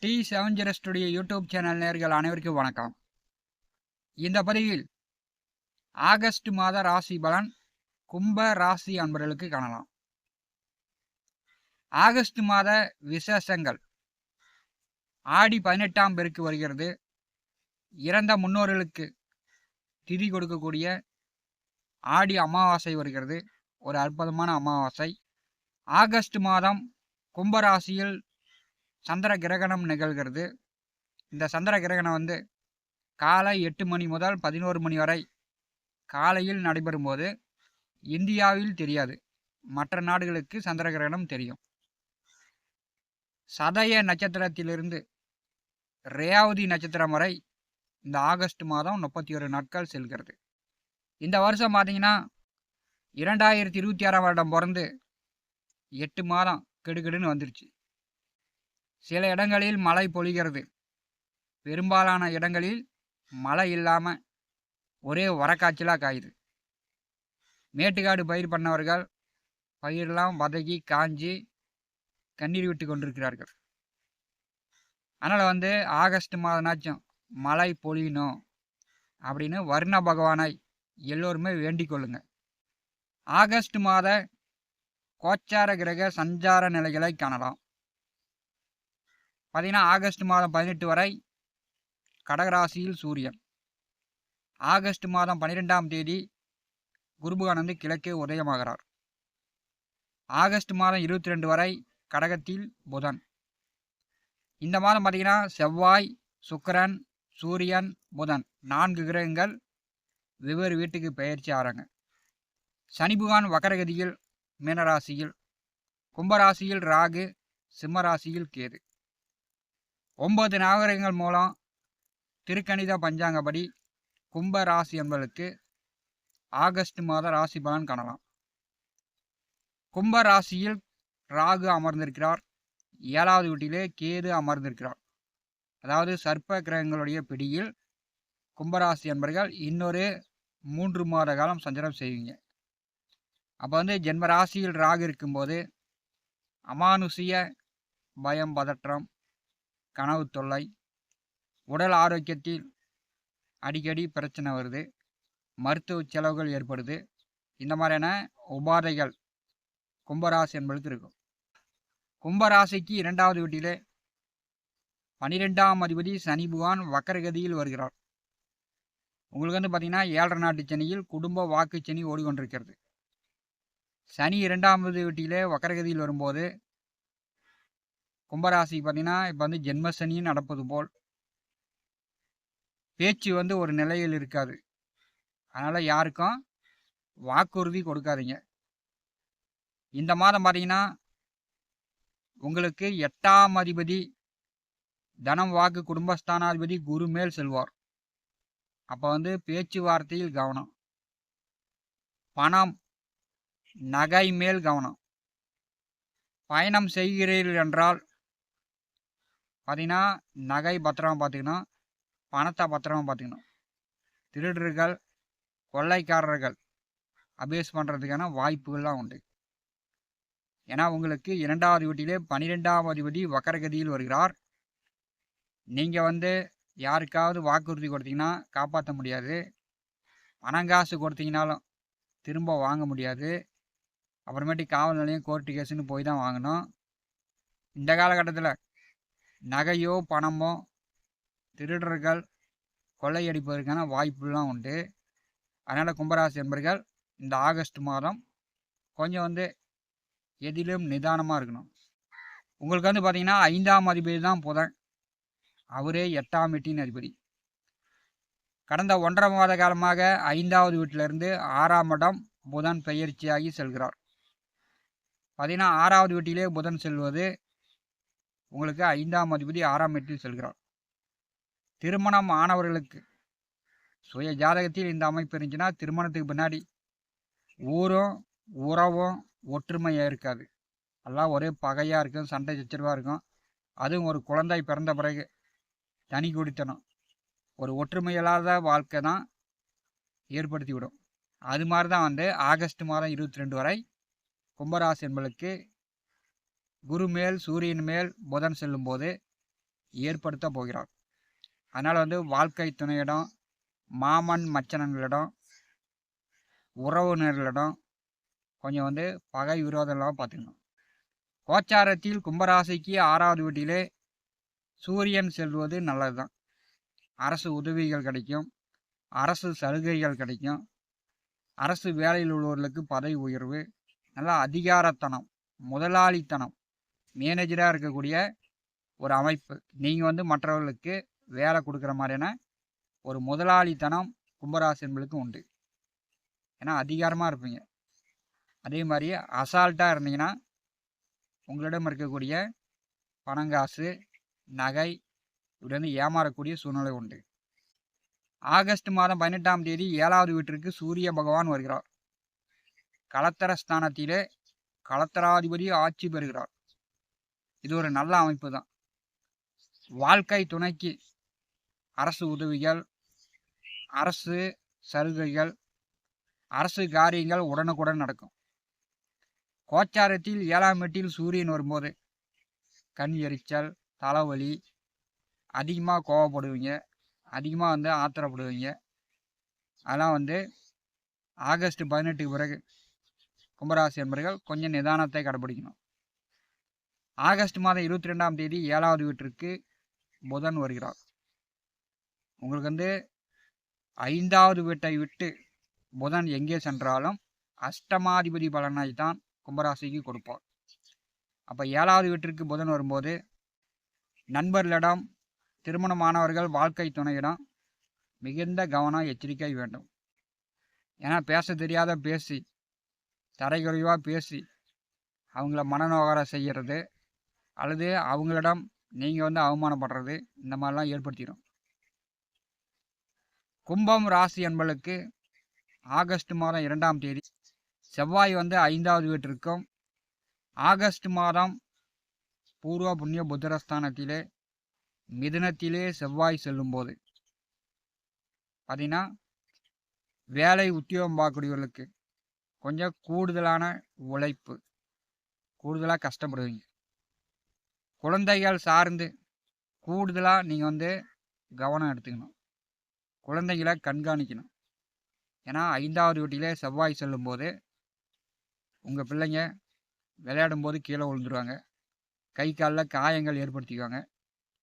D seven zero studio YouTube channel நேயர்கள் அனைவருக்கும் வணக்கம். இந்த பதிவில் ஆகஸ்ட் மாத ராசி பலன் கும்ப ராசி அன்பர்களுக்கு காணலாம். ஆகஸ்ட் மாத விசேஷங்கள்: ஆடி 18ஆம் பெருக்கு வருகிறது. இறந்த முன்னோர்களுக்கு திதி கொடுக்கக்கூடிய ஆடி அமாவாசை வருகிறது. ஒரு அற்புதமான அமாவாசை. ஆகஸ்ட் மாதம் கும்பராசியில் சந்திர கிரகணம் நிகழ்கிறது. இந்த சந்திர கிரகணம் காலை 8 மணி முதல் 11 மணி வரை காலையில் நடைபெறும் போது இந்தியாவில் தெரியாது, மற்ற நாடுகளுக்கு சந்திர கிரகணம் தெரியும். சதய நட்சத்திரத்திலிருந்து ரேவதி நட்சத்திரம் வரை இந்த ஆகஸ்ட் மாதம் 31 நாட்கள் செல்கிறது. இந்த வருஷம் பார்த்தீங்கன்னா 2026ஆம் வருடம் பிறந்து 8 மாதம் கெடுகெடுன்னு வந்துருச்சு. சில இடங்களில் மழை பொழிகிறது. பெரும்பாலான இடங்களில் மழை இல்லாமல் ஒரே வரக்காய்ச்சலாக காயுது. மேட்டுக்காடு பயிர் பண்ணவர்கள் பயிரெல்லாம் வதக்கி காஞ்சி கண்ணீர் விட்டு கொண்டிருக்கிறார்கள். அதனால் ஆகஸ்ட் மாதனாச்சும் மழை பொழியணும் அப்படின்னு வர்ண பகவானை எல்லோருமே வேண்டிக் கொள்ளுங்க. ஆகஸ்ட் மாத கோச்சார கிரக சஞ்சார நிலைகளை காணலாம். பார்த்தீங்கன்னா ஆகஸ்ட் மாதம் 18 வரை கடகராசியில் சூரியன். ஆகஸ்ட் மாதம் 12ஆம் தேதி குருபகானந்து கிழக்கே உதயமாகிறார். ஆகஸ்ட் மாதம் 22 வரை கடகத்தில் புதன். இந்த மாதம் பார்த்தீங்கன்னா செவ்வாய், சுக்கிரன், சூரியன், புதன் 4 கிரகங்கள் வெவ்வேறு வீட்டுக்கு பெயர்ச்சி ஆகிறாங்க. சனி பகவான் வக்கரகதியில் மீனராசியில், கும்பராசியில் ராகு, சிம்மராசியில் கேது. 9 நவகிரகங்கள் மூலம் திருக்கணித பஞ்சாங்கப்படி கும்ப ராசி என்பதற்கு ஆகஸ்ட் மாத ராசி பலன் காணலாம். கும்ப ராசியில் ராகு அமர்ந்திருக்கிறார். 7வது வீட்டிலே கேது அமர்ந்திருக்கிறார். அதாவது சர்ப்ப கிரகங்களுடைய பிடியில் கும்பராசி என்பர்கள் இன்னொரு 3 மாத காலம் சஞ்சாரம் செய்வீங்க. அப்போ ஜென்ம ராசியில் ராகு இருக்கும்போது அமானுஷிய பயம், பதற்றம், கனவு தொல்லை, உடல் ஆரோக்கியத்தில் அடிக்கடி பிரச்சனை வருது, மருத்துவ செலவுகள் ஏற்படுது. இந்த மாதிரியான உபாதைகள் கும்பராசி என்பதுக்கு இருக்கும். கும்பராசிக்கு 2வது வீட்டிலே 12ஆம் அதிபதி சனி பகவான் வக்கரகதியில் வருகிறார். உங்களுக்கு பார்த்தீங்கன்னா 7.5 நாட்டு சனியில் குடும்ப வாக்கு சனி ஓடிக்கொண்டிருக்கிறது. சனி 2வது வீட்டிலே வக்கரகதியில் வரும்போது கும்பராசிக்கு பார்த்தீங்கன்னா இப்போ ஜென்மசனியும் நடப்பது போல் பேச்சு ஒரு நிலையில் இருக்காது. அதனால் யாருக்கும் வாக்குறுதி கொடுக்காதீங்க. இந்த மாதம் பார்த்தீங்கன்னா உங்களுக்கு 8ஆம் அதிபதி தனம் வாக்கு குடும்பஸ்தானாதிபதி குரு மேல் செல்வார். அப்போ பேச்சுவார்த்தையில் கவனம், பணம் நகை மேல் கவனம். பயணம் செய்கிறீர்கள் என்றால் பார்த்தீங்கன்னா நகை பத்திரமா பார்த்துக்கணும், பணத்தை பத்திரமா பார்த்துக்கணும். திருடர்கள், கொள்ளைக்காரர்கள் அபேஸ் பண்ணுறதுக்கான வாய்ப்புகள்லாம் உண்டு. ஏன்னா உங்களுக்கு 2வது வீட்டிலே 12ஆம் அதிபதி வக்கரகதியில் வருகிறார். நீங்கள் யாருக்காவது வாக்குறுதி கொடுத்தீங்கன்னா காப்பாற்ற முடியாது. பணங்காசு கொடுத்தீங்கனாலும் திரும்ப வாங்க முடியாது. அப்புறமேட்டு காவல் நிலையம், கோர்ட்டு கேஸுன்னு போய் தான் வாங்கணும். இந்த காலகட்டத்தில் நகையோ பணமோ திருடர்கள் கொள்ளையடிப்பதற்கான வாய்ப்புலாம் உண்டு. அதனால் கும்பராசி என்பர்கள் இந்த ஆகஸ்ட் மாதம் கொஞ்சம் எதிலும் நிதானமாக இருக்கணும். உங்களுக்கு பார்த்தீங்கன்னா 5ஆம் அதிபதி தான் புதன். அவரே 8ஆம் வீட்டின் அதிபதி. கடந்த 1.5 மாத காலமாக 5வது வீட்டிலிருந்து 6ஆம் இடம் புதன் பெயர்ச்சியாகி செல்கிறார். பார்த்தீங்கன்னா 6வது வீட்டிலே புதன் செல்வது உங்களுக்கு 5ஆம் அதிபதி 6ஆம் வீட்டில் செல்கிறார். திருமணம் ஆனவர்களுக்கு சுய ஜாதகத்தில் இந்த அமைப்பு இருந்துச்சுன்னா திருமணத்துக்கு பின்னாடி ஊரும் உறவும் ஒற்றுமையாக இருக்காது. எல்லாம் ஒரே பகையாக இருக்கும், சண்டை சச்சரவாக இருக்கும். அதுவும் ஒரு குழந்தை பிறந்த பிறகு தனி குடித்தனம், ஒரு ஒற்றுமையில்லாத வாழ்க்கை தான் ஏற்படுத்தி விடும். அது மாதிரி தான் ஆகஸ்ட் மாதம் 22 வரை கும்பராசி என்பதற்கு குரு மேல் சூரியன் மேல் புதன் செல்லும்போது ஏற்படுத்த போகிறார். அதனால் வந்து வாழ்க்கை துணையிடம், மாமன் மச்சனங்களிடம், உறவினர்களிடம் கொஞ்சம் வந்து பகை விரோதம்லாம் பார்த்துக்கணும். கோச்சாரத்தில் கும்பராசிக்கு 6வது வீட்டிலே சூரியன் செல்வது நல்லது தான். அரசு உதவிகள் கிடைக்கும், அரசு சலுகைகள் கிடைக்கும், அரசு வேலையில் உள்ளவர்களுக்கு பதவி உயர்வு, நல்லா அதிகாரத்தனம், முதலாளித்தனம், மேனேஜராக இருக்கக்கூடிய ஒரு அமைப்பு. நீங்கள் வந்து மற்றவர்களுக்கு வேலை கொடுக்குற மாதிரியான ஒரு முதலாளித்தனம் கும்பராசி என்பதுக்கு உண்டு. ஏன்னா அதிகாரமாக இருப்பீங்க. அதே மாதிரி அசால்ட்டாக இருந்தீங்கன்னா உங்களிடம் இருக்கக்கூடிய பணங்காசு, நகை இப்படி வந்து ஏமாறக்கூடிய சூழ்நிலை உண்டு. ஆகஸ்ட் மாதம் 18ஆம் தேதி 7வது வீட்டிற்கு சூரிய பகவான் வருகிறார். களத்திர ஸ்தானத்திலே களத்திராதிபதி ஆட்சி பெறுகிறார். இது ஒரு நல்ல அமைப்பு தான். வாழ்க்கை துணைக்கு அரசு உதவிகள், அரசு சலுகைகள், அரசு காரியங்கள் உடனுக்குடன் நடக்கும். கோச்சாரத்தில் 7ஆம் வீட்டில் சூரியன் வரும்போது கண் எரிச்சல், தலைவலி, அதிகமாக கோவப்படுவீங்க, அதிகமாக வந்து ஆத்திரப்படுவீங்க. அதெல்லாம் வந்து ஆகஸ்ட் 18க்கு பிறகு கும்பராசி என்பவர்கள் கொஞ்சம் நிதானத்தை கடைபிடிக்கணும். ஆகஸ்ட் மாதம் 22ஆம் தேதி 7வது வீட்டிற்கு புதன் வருகிறார். உங்களுக்கு வந்து 5வது வீட்டை விட்டு புதன் எங்கே சென்றாலும் அஷ்டமாதிபதி பலனை தான் கும்பராசிக்கு கொடுப்பார். அப்போ 7வது வீட்டிற்கு புதன் வரும்போது நண்பர்களிடம், திருமணமானவர்கள் வாழ்க்கை துணையிடம் மிகுந்த கவனம், எச்சரிக்கை வேண்டும். ஏன்னா பேச தெரியாத பேசி, தரைக்குறைவாக பேசி அவங்கள மனநோகரம் செய்கிறது அல்லது அவங்களிடம் நீங்கள் வந்து அவமானப்படுறது இந்த மாதிரிலாம் ஏற்படுத்திடும். கும்பம் ராசி என்பவர்களுக்கு ஆகஸ்ட் மாதம் 2ஆம் தேதி செவ்வாய் வந்து 5வது வீட்டிற்கும், ஆகஸ்ட் மாதம் பூர்வ புண்ணிய புத்திரஸ்தானத்திலே மிதுனத்திலே செவ்வாய் செல்லும்போது பார்த்தீங்கன்னா வேலை உத்தியோகம் பார்க்கக்கூடியவர்களுக்கு கொஞ்சம் கூடுதலான உழைப்பு, கூடுதலாக கஷ்டப்படுவீங்க. குழந்தைகள் சார்ந்து கூடுதலாக நீங்கள் வந்து கவனம் எடுத்துக்கணும், குழந்தைகளை கண்காணிக்கணும். ஏன்னா 5வது வீட்டிலே செவ்வாய் செல்லும்போது உங்கள் பிள்ளைங்க விளையாடும்போது கீழே விழுந்துருவாங்க, கை காலில் காயங்கள் ஏற்படுத்திக்குவாங்க.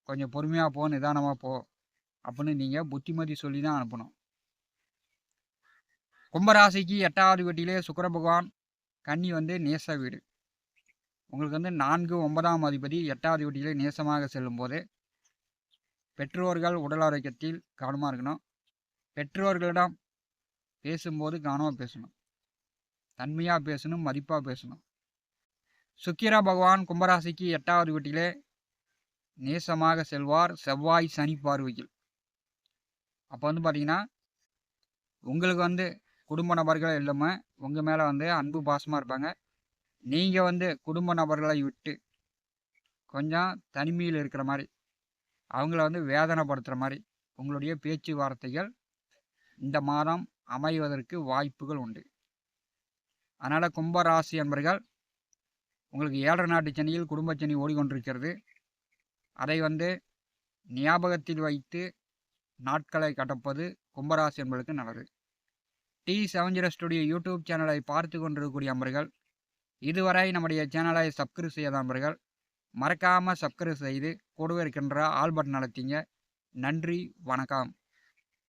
கொஞ்சம் பொறுமையாக போ, நிதானமாக போ அப்படின்னு நீங்கள் புத்திமதி சொல்லி தான் அனுப்பணும். கும்பராசிக்கு 8வது வீட்டிலே சுக்கிர பகவான், கன்னி வந்து நேச வீடு. உங்களுக்கு வந்து 4, 9ஆம் அதிபதி 8வது வீட்டிலே நேசமாக செல்லும்போது பெற்றோர்கள் உடல் ஆரோக்கியத்தில் கவனமாக இருக்கணும். பெற்றோர்களிடம் பேசும்போது கவனமாக பேசணும், தன்மையாக பேசணும், மதிப்பாக பேசணும். சுக்கிர பகவான் கும்பராசிக்கு 8வது வீட்டிலே நேசமாக செல்வார், செவ்வாய் சனி பார்வையில். அப்போ வந்து பார்த்தீங்கன்னா உங்களுக்கு வந்து குடும்ப நபர்கள் எல்லாமே உங்கள் மேலே வந்து அன்பு பாசமாக இருப்பாங்க. நீங்கள் வந்து குடும்ப நபர்களை விட்டு கொஞ்சம் தனிமையில் இருக்கிற மாதிரி, அவங்கள வந்து வேதனைப்படுத்துகிற மாதிரி உங்களுடைய பேச்சுவார்த்தைகள் இந்த மாதம் அமைவதற்கு வாய்ப்புகள் உண்டு. அதனால் கும்பராசி என்பர்கள் உங்களுக்கு 7 நாட்டு சனியில் குடும்ப சனி ஓடிக்கொண்டிருக்கிறது. அதை வந்து ஞாபகத்தில் வைத்து நாட்களை கடப்பது கும்பராசி என்பதற்கு நல்லது. T70 ஸ்டுடியோ யூடியூப் சேனலை பார்த்து கொண்டிருக்கக்கூடிய அன்பர்கள், இதுவரை நம்முடைய சேனலை சப்ஸ்கிரைப் செய்யாத அன்பர்கள் மறக்காமல் சப்ஸ்கிரைப் செய்து கூடவே இருக்கின்ற ஆல் பட்டன் அழுத்திங்க. நன்றி, வணக்கம்.